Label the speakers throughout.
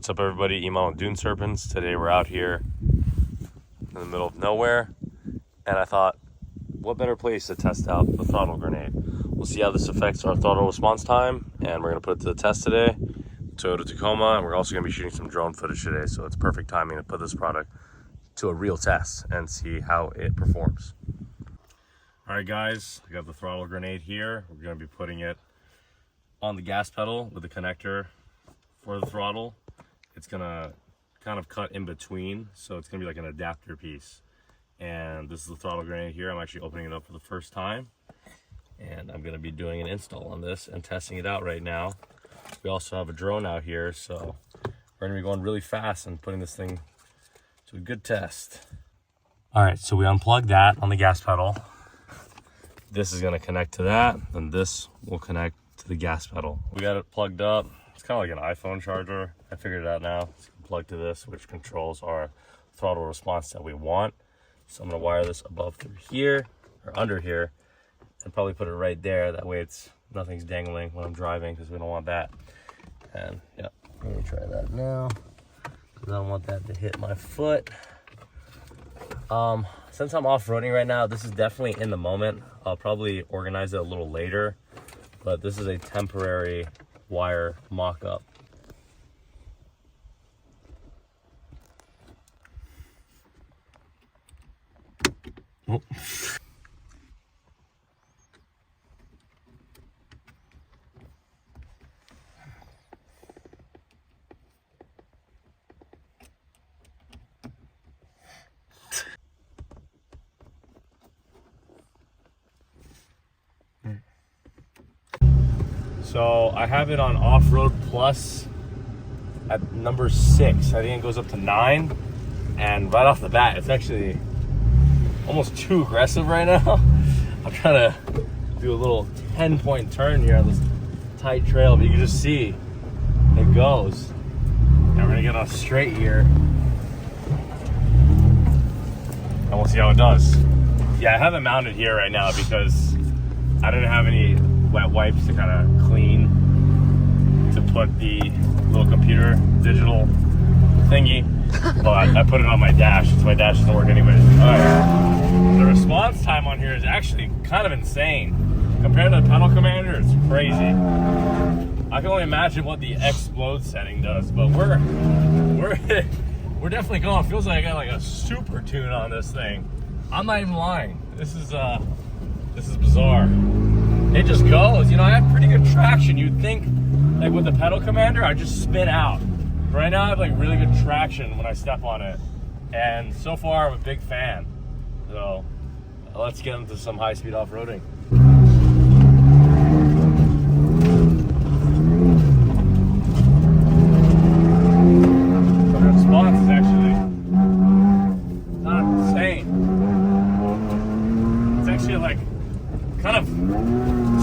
Speaker 1: What's up, everybody? Emo on Dune Serpents. Today we're out here in the middle of nowhere, and I thought, what better place to test out the throttle grenade? We'll see how this affects our throttle response time, and we're going to put it to the test today. Toyota Tacoma, and we're also going to be shooting some drone footage today, so it's perfect timing to put this product to a real test and see how it performs. All right, guys, I got the throttle grenade here. We're going to be putting it on the gas pedal with the connector for the throttle. It's gonna kind of cut in between, so it's gonna be like an adapter piece. And this is the throttle grenade here. I'm actually opening it up for the first time, and I'm gonna be doing an install on this and testing it out right now. We also have a drone out here, so we're gonna be going really fast and putting this thing to a good test. All right, so we unplugged that on the gas pedal. This is gonna connect to that, and this will connect to the gas pedal. We got it plugged up. It's kind of like an iPhone charger. I figured it out now. It's plugged to this, which controls our throttle response that we want. So I'm gonna wire this above through here, or under here, and probably put it right there. That way nothing's dangling when I'm driving, because we don't want that. And yeah, let me try that now, because I don't want that to hit my foot. Since I'm off-roading right now, this is definitely in the moment. I'll probably organize it a little later, but this is a temporary wire mock-up. Oh. So I have it on off-road plus at number 6. I think it goes up to 9, and right off the bat it's actually almost too aggressive right now. I'm trying to do a little 10-point turn here on this tight trail, but you can just see it goes. And we're gonna get on straight here, and we'll see how it does. Yeah, I have it mounted here right now because I didn't have any wet wipes to kind of clean to put the little computer digital thingy, but I put it on my dash since my dash doesn't work anyways. All right. The response time on here is actually kind of insane compared to the pedal commander. It's crazy. I can only imagine what the explode setting does, but we're definitely going. It feels like I got like a super tune on this thing. I'm not even lying. This is bizarre. It just goes. You know, I have pretty good traction. You'd think, like with the pedal commander, I just spin out. But right now, I have like really good traction when I step on it. And so far, I'm a big fan. So let's get into some high-speed off-roading. The response is actually not insane. It's actually like kind of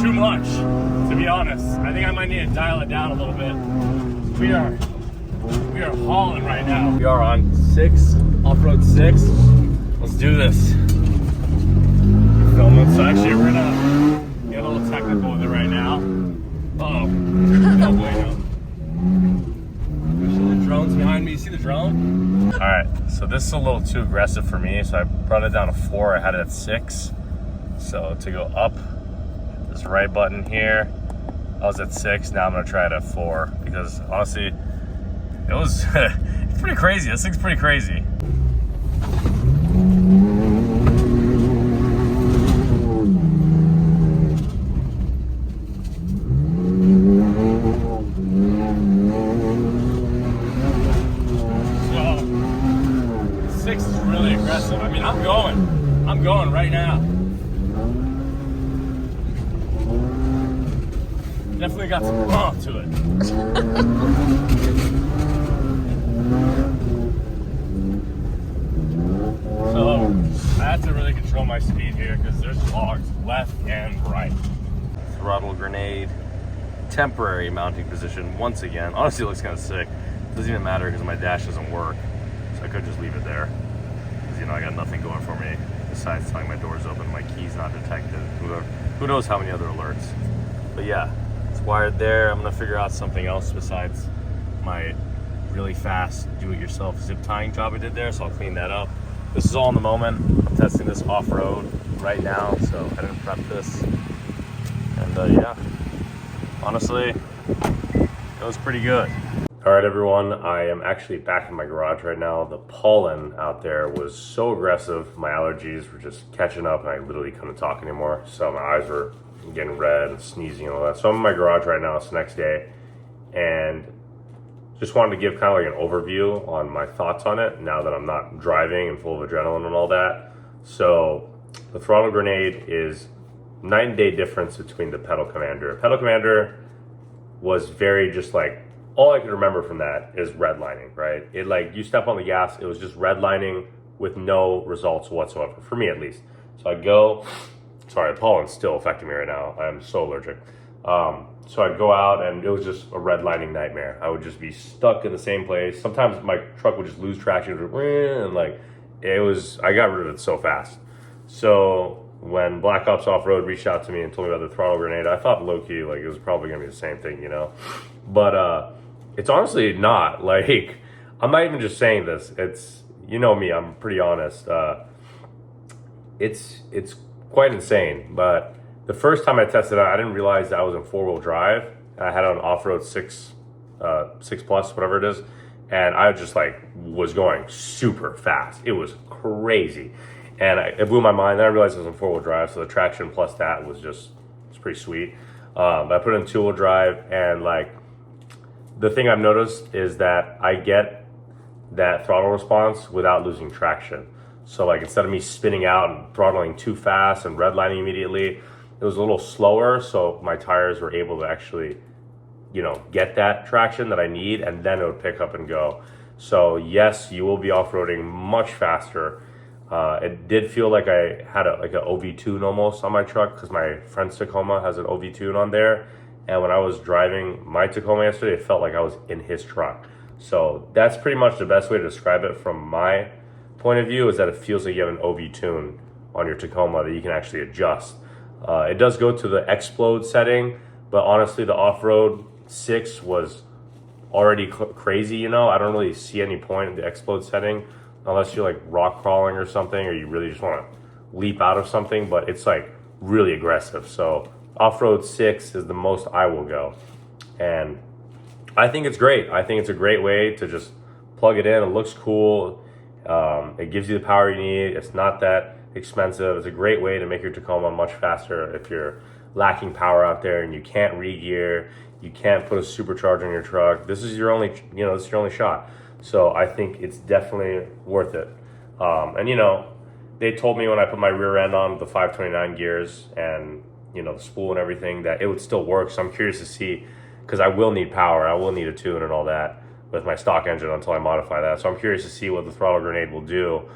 Speaker 1: too much, to be honest. I think I might need to dial it down a little bit. We are hauling right now. We are on 6, off-road 6. Let's do this. Filming. So actually we're gonna get a little technical with it right now. Uh-oh. No bueno. There's the drones behind me. You see the drone? All right, so this is a little too aggressive for me, so I brought it down to 4. I had it at 6. So to go up, this right button here, I was at 6. Now I'm gonna try it at 4, because honestly, it was it's pretty crazy. This thing's pretty crazy. So 6 is really aggressive. I mean, I'm going right now. Definitely got some bump to it. So I have to really control my speed here because there's logs left and right. Throttle grenade, temporary mounting position once again. Honestly, it looks kind of sick. Doesn't even matter because my dash doesn't work, so I could just leave it there. Because you know I got nothing going for me besides telling my door's open, my key's not detected. Who knows how many other alerts? But yeah, it's wired there. I'm gonna figure out something else besides my really fast do-it-yourself zip tying job I did there, so I'll clean that up. This is all in the moment. I'm testing this off-road right now, so I didn't prep this. And yeah, honestly, it was pretty good. All right, everyone, I am actually back in my garage right now. The pollen out there was so aggressive. My allergies were just catching up and I literally couldn't talk anymore. So my eyes were getting red and sneezing and all that. So I'm in my garage right now. It's the next day. And just wanted to give kind of like an overview on my thoughts on it now that I'm not driving and full of adrenaline and all that. So the Throttle Grenade is night and day difference between the Pedal Commander. Pedal Commander was very just like, all I could remember from that is redlining, right? It like, you step on the gas, it was just redlining with no results whatsoever, for me at least. So I'd go, sorry, the pollen's still affecting me right now. I'm so allergic. So I'd go out and it was just a redlining nightmare. I would just be stuck in the same place. Sometimes my truck would just lose traction and like, I got rid of it so fast. So when Black Ops Off-Road reached out to me and told me about the Throttle Grenade, I thought low-key like it was probably gonna be the same thing, you know? But it's honestly not. Like, I'm not even just saying this. It's, you know me, I'm pretty honest. It's quite insane. But the first time I tested it out, I didn't realize that I was in 4-wheel drive. I had it on off-road 6 plus, whatever it is. And I just like was going super fast. It was crazy. And it blew my mind. Then I realized it was in 4-wheel drive. So the traction plus that was just, it's pretty sweet. But I put it in 2-wheel drive and like, the thing I've noticed is that I get that throttle response without losing traction. So like instead of me spinning out and throttling too fast and redlining immediately, it was a little slower. So my tires were able to actually, you know, get that traction that I need, and then it would pick up and go. So yes, you will be off-roading much faster. It did feel like I had like an OV tune almost on my truck because my friend's Tacoma has an OV tune on there. And when I was driving my Tacoma yesterday, it felt like I was in his truck. So that's pretty much the best way to describe it from my point of view, is that it feels like you have an OV tune on your Tacoma that you can actually adjust. It does go to the explode setting, but honestly, the off-road 6 was already crazy, you know? I don't really see any point in the explode setting unless you're like rock crawling or something, or you really just want to leap out of something, but it's like really aggressive. So off-road 6 is the most I will go. And I think it's great. I think it's a great way to just plug it in. It looks cool. It gives you the power you need. It's not that expensive. It's a great way to make your Tacoma much faster if you're lacking power out there and you can't re-gear, you can't put a supercharger in your truck. This is your only, this is your only shot. So I think it's definitely worth it. And they told me when I put my rear end on the 529 gears and the spool and everything, that it would still work. So I'm curious to see, because I will need power, I will need a tune and all that with my stock engine until I modify that. So I'm curious to see what the Throttle Grenade will do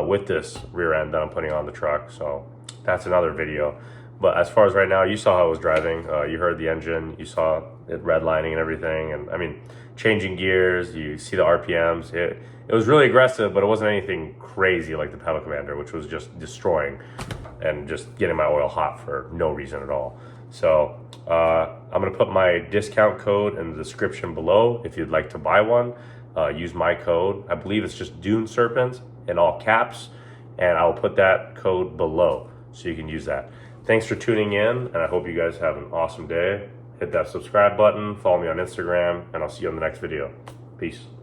Speaker 1: with this rear end that I'm putting on the truck. So that's another video. But as far as right now, you saw how I was driving. You heard the engine, you saw it redlining and everything. And I mean, changing gears, you see the RPMs. It was really aggressive, but it wasn't anything crazy like the Pedal Commander, which was just destroying and just getting my oil hot for no reason at all. So I'm gonna put my discount code in the description below if you'd like to buy one. Use my code. I believe it's just Dune Serpents in all caps, and I'll put that code below so you can use that. Thanks for tuning in, and I hope you guys have an awesome day. Hit that subscribe button, follow me on Instagram, and I'll see you on the next video. Peace.